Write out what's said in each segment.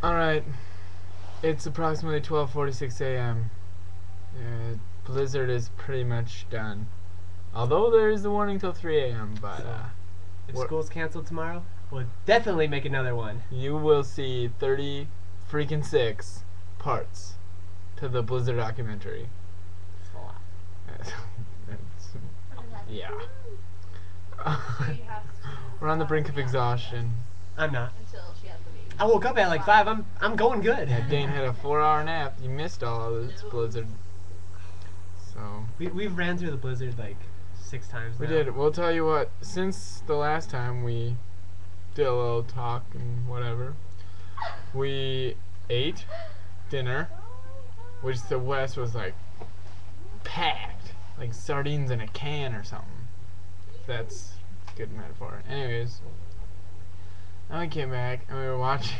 Alright, it's approximately 12:46 a.m. Blizzard is pretty much done. Although there is a warning till 3 a.m., but if school's canceled tomorrow, we'll definitely make another one. You will see 36 parts to the Blizzardocumentary. That's a lot. Yeah. We're on the brink of exhaustion. I'm not. Until she has the baby. I woke up at like 5. I'm going good. Yeah, Dane had a 4-hour nap. You missed all of this Blizzard. So We've ran through the Blizzard like 6 times now. we did. We'll tell you what. Since the last time we did a little talk and whatever, we ate dinner, which the West was like packed, like sardines in a can or something. That's a good metaphor. Anyways, then we came back and we were watching.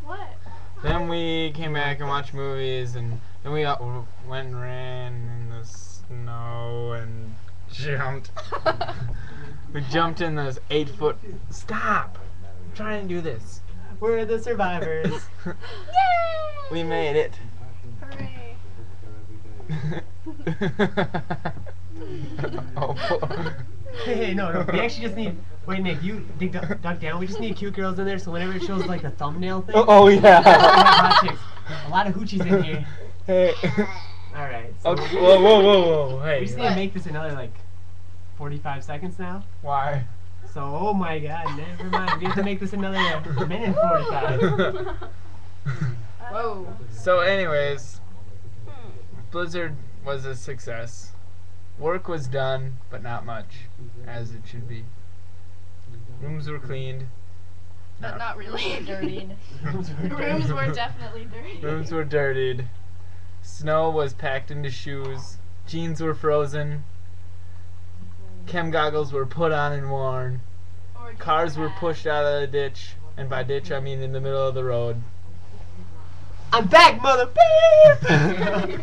What? Then we came back and watched movies, and then we went and ran in the snow and jumped. We jumped in those 8-foot. Stop! I'm trying to do this. We're the survivors. Yay! We made it. Hooray. Oh, poor. Hey, no. We actually just need. Wait, Nick, you duck down. We just need cute girls in there, so whenever it shows like the thumbnail thing. Oh we have yeah. hot chicks. A lot of hoochies in here. Hey. All right. So Okay. Whoa. Hey. we just need to make this another like 45 seconds now. Why? So, oh my God, never mind. We have to make this another minute and 45. Whoa. So, anyways, Blizzard was a success. Work was done, but not much, as it should be. Rooms were cleaned. But not really. Dirtied. Rooms were Rooms dirty. were definitely dirty. Rooms were dirtied. Snow was packed into shoes. Jeans were frozen. Chem goggles were put on and worn. Cars were pushed out of the ditch, and by ditch I mean in the middle of the road. I'm back, mother beep!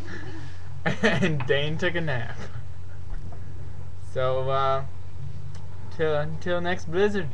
And Dane took a nap. So, until next Blizzard.